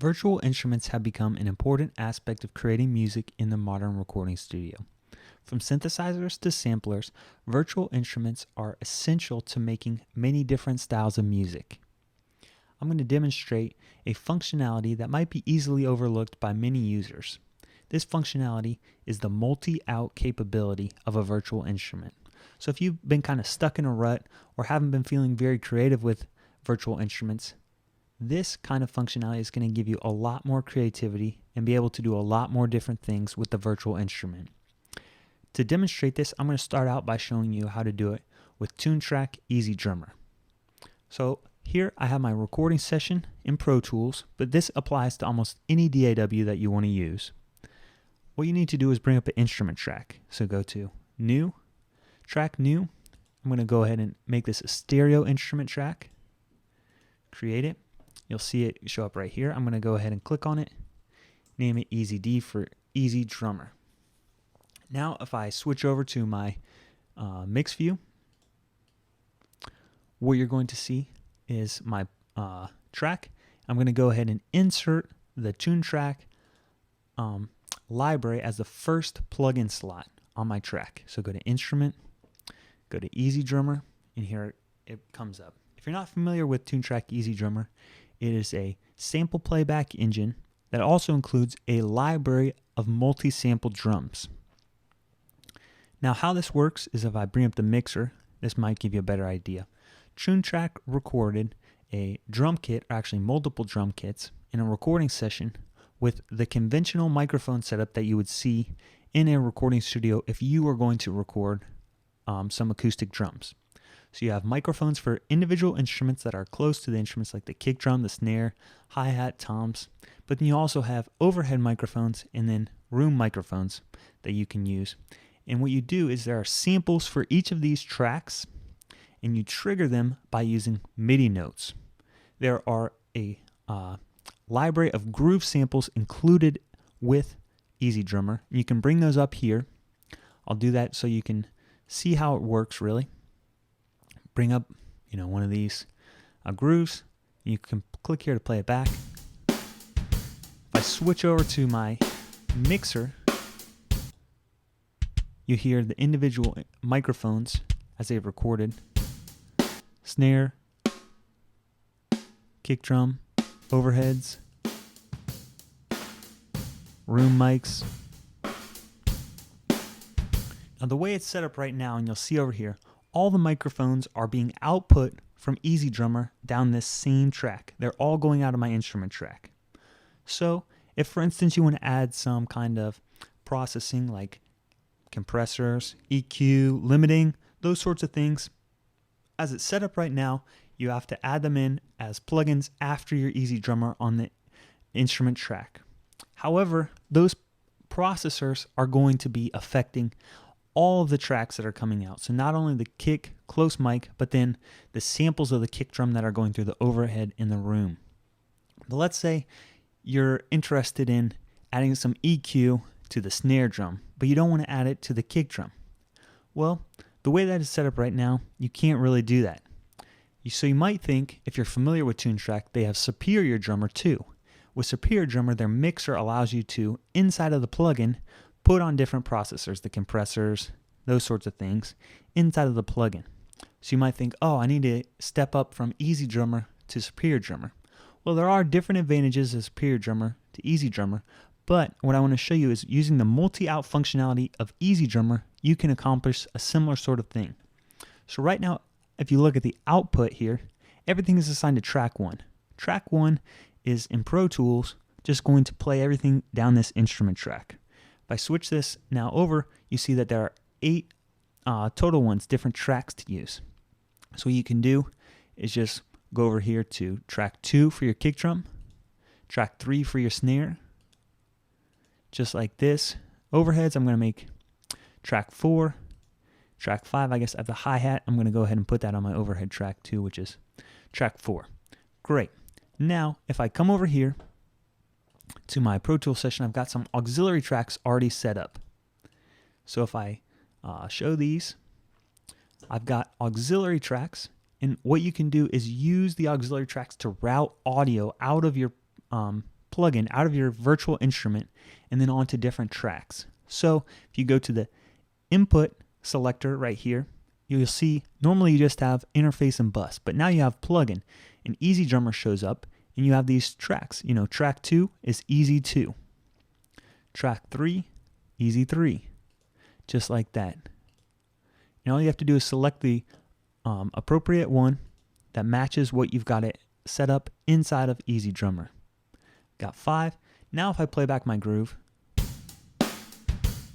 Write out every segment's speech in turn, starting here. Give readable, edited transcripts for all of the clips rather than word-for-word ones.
Virtual instruments have become an important aspect of creating music in the modern recording studio. From synthesizers to samplers, virtual instruments are essential to making many different styles of music. I'm going to demonstrate a functionality that might be easily overlooked by many users. This functionality is the multi-out capability of a virtual instrument. So if you've been kind of stuck in a rut or haven't been feeling very creative with virtual instruments, this kind of functionality is going to give you a lot more creativity and be able to do a lot more different things with the virtual instrument. To demonstrate this, I'm going to start out by showing you how to do it with Toontrack EZDrummer. So here I have my recording session in Pro Tools, but this applies to almost any DAW that you want to use. What you need to do is bring up an instrument track. So go to New, Track New. I'm going to go ahead and make this a stereo instrument track. Create it. You'll see it show up right here. I'm going to go ahead and click on it. Name it EZD for EZDrummer. Now if I switch over to my mix view, what you're going to see is my track. I'm going to go ahead and insert the Toontrack library as the first plugin slot on my track. So go to Instrument, go to EZDrummer, and here it comes up. If you're not familiar with Toontrack EZDrummer, it is a sample playback engine that also includes a library of multi-sample drums. Now how this works is if I bring up the mixer, this might give you a better idea. Toontrack recorded a drum kit, or actually multiple drum kits, in a recording session with the conventional microphone setup that you would see in a recording studio if you were going to record some acoustic drums. So you have microphones for individual instruments that are close to the instruments like the kick drum, the snare, hi-hat, toms, but then you also have overhead microphones and then room microphones that you can use. And what you do is there are samples for each of these tracks, and you trigger them by using MIDI notes. There are a library of groove samples included with EZDrummer. You can bring those up here. I'll do that so you can see how it works really. Bring up, one of these grooves. You can click here to play it back. If I switch over to my mixer, you hear the individual microphones as they've recorded. Snare, kick drum, overheads, room mics. Now the way it's set up right now, and you'll see over here, all the microphones are being output from EZDrummer down this same track. They're all going out of my instrument track. So if, for instance, you want to add some kind of processing like compressors, EQ, limiting, those sorts of things, as it's set up right now, you have to add them in as plugins after your EZDrummer on the instrument track. However, those processors are going to be affecting all of the tracks that are coming out. So not only the kick, close mic, but then the samples of the kick drum that are going through the overhead in the room. But let's say you're interested in adding some EQ to the snare drum, but you don't want to add it to the kick drum. Well, the way that is set up right now, you can't really do that. So you might think, if you're familiar with Toontrack, they have Superior Drummer too. With Superior Drummer, their mixer allows you to, inside of the plugin, put on different processors, the compressors, those sorts of things, inside of the plugin. So you might think, oh, I need to step up from EZDrummer to Superior Drummer. Well, there are different advantages of Superior Drummer to EZDrummer, but what I want to show you is using the multi-out functionality of EZDrummer, you can accomplish a similar sort of thing. So right now, if you look at the output here, everything is assigned to track 1. Track 1 is in Pro Tools just going to play everything down this instrument track. If I switch this now over, you see that there are 8 total ones, different tracks to use. So what you can do is just go over here to track 2 for your kick drum, track 3 for your snare, just like this. Overheads, I'm going to make track 4, track 5, I guess at the hi-hat, I'm going to go ahead and put that on my overhead track too, which is track 4. Great. Now, if I come over here to my Pro Tools session, I've got some auxiliary tracks already set up. So if I show these, I've got auxiliary tracks, and what you can do is use the auxiliary tracks to route audio out of your plugin out of your virtual instrument and then onto different tracks. So if you go to the input selector right here, you'll see normally you just have interface and bus, but now you have plugin, and EZDrummer shows up, and you have these tracks. You know, track 2 is EZ2, track 3, EZ3, just like that. And all you have to do is select the appropriate one that matches what you've got it set up inside of EZDrummer. Got 5. Now if I play back my groove,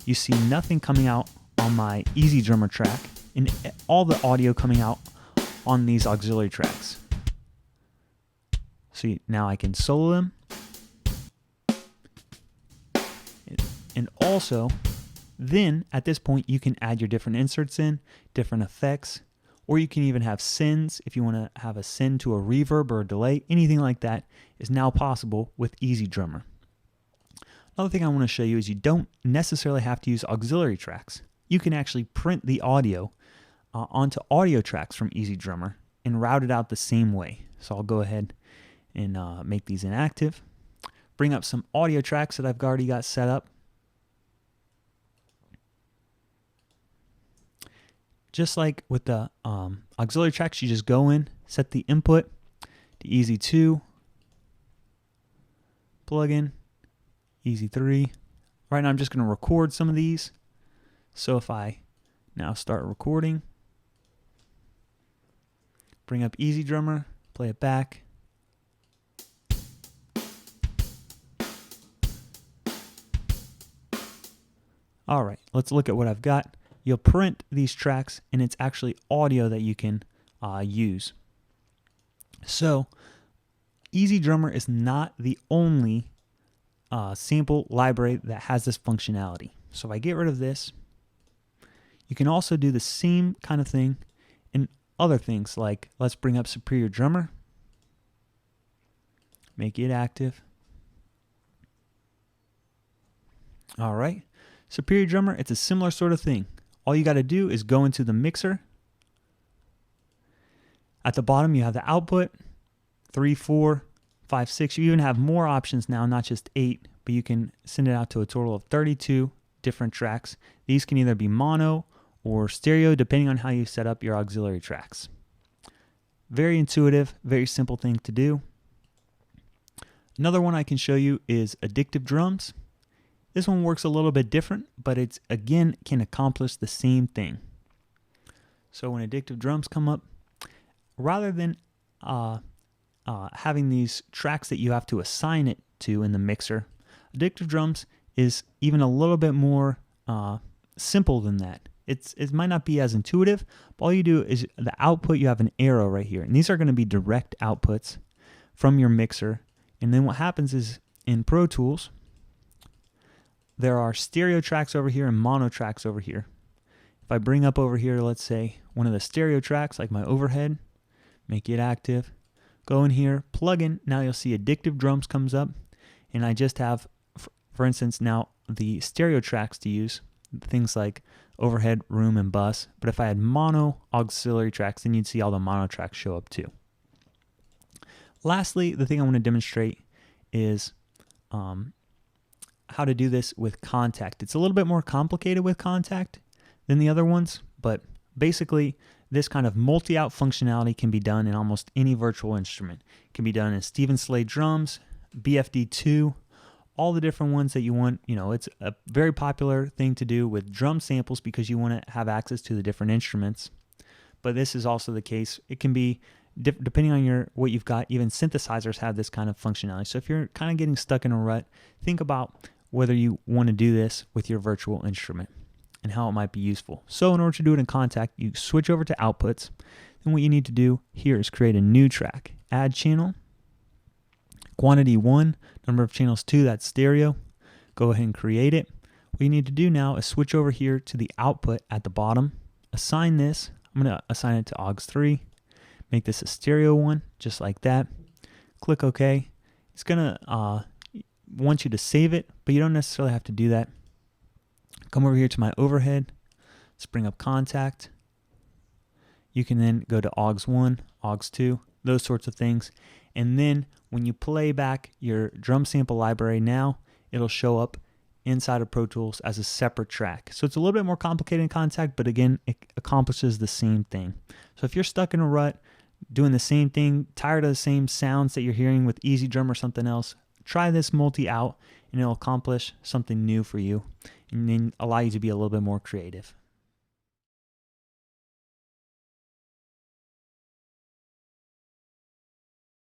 you see nothing coming out on my EZDrummer track and all the audio coming out on these auxiliary tracks. So now I can solo them. And also, then at this point you can add your different inserts in, different effects, or you can even have sends if you want to have a send to a reverb or a delay. Anything like that is now possible with EZDrummer. Another thing I want to show you is you don't necessarily have to use auxiliary tracks. You can actually print the audio onto audio tracks from EZDrummer and route it out the same way. So I'll go ahead and make these inactive. Bring up some audio tracks that I've already got set up. Just like with the auxiliary tracks, you just go in, set the input to EZ2, plugin, EZ3. Right now I'm just going to record some of these. So if I now start recording, bring up EZDrummer, play it back. All right, let's look at what I've got. You'll print these tracks, and it's actually audio that you can use. So EZDrummer is not the only sample library that has this functionality. So if I get rid of this, you can also do the same kind of thing in other things, like let's bring up Superior Drummer, make it active. All right, Superior Drummer, it's a similar sort of thing. All you got to do is go into the mixer. At the bottom, you have the output, 3, 4, 5, 6. You even have more options now, not just 8, but you can send it out to a total of 32 different tracks. These can either be mono or stereo, depending on how you set up your auxiliary tracks. Very intuitive, very simple thing to do. Another one I can show you is Addictive Drums. This one works a little bit different, but it's again can accomplish the same thing. So when Addictive Drums come up, rather than having these tracks that you have to assign it to in the mixer, Addictive Drums is even a little bit more simple than that. It might not be as intuitive, but all you do is the output, you have an arrow right here, and these are going to be direct outputs from your mixer. And then what happens is in Pro Tools, there are stereo tracks over here and mono tracks over here. If I bring up over here, let's say one of the stereo tracks, like my overhead, make it active, go in here, plug in, now you'll see Addictive Drums comes up, and I just have, for instance, now the stereo tracks to use, things like overhead, room, and bus. But if I had mono auxiliary tracks, then you'd see all the mono tracks show up too. Lastly, the thing I want to demonstrate is how to do this with Kontakt. It's a little bit more complicated with Kontakt than the other ones, but basically this kind of multi-out functionality can be done in almost any virtual instrument. It can be done in Stephen Slade drums, BFD2, all the different ones that you want. You know, it's a very popular thing to do with drum samples because you want to have access to the different instruments. But this is also the case. It can be depending on what you've got. Even synthesizers have this kind of functionality. So if you're kind of getting stuck in a rut, think about whether you want to do this with your virtual instrument and how it might be useful. So in order to do it in Kontakt, you switch over to outputs. Then what you need to do here is create a new track. Add channel, quantity 1, number of channels 2, that's stereo. Go ahead and create it. What you need to do now is switch over here to the output at the bottom. Assign this. I'm going to assign it to aux3. Make this a stereo one, just like that. Click OK. It's going to want you to save it, but you don't necessarily have to do that. Come over here to my overhead. Let's bring up Kontakt. You can then go to aux1, aux2, those sorts of things. And then when you play back your drum sample library now, it'll show up inside of Pro Tools as a separate track. So it's a little bit more complicated in Kontakt, but again, it accomplishes the same thing. So if you're stuck in a rut, doing the same thing, tired of the same sounds that you're hearing with EZDrummer or something else, try this multi out and it'll accomplish something new for you and then allow you to be a little bit more creative.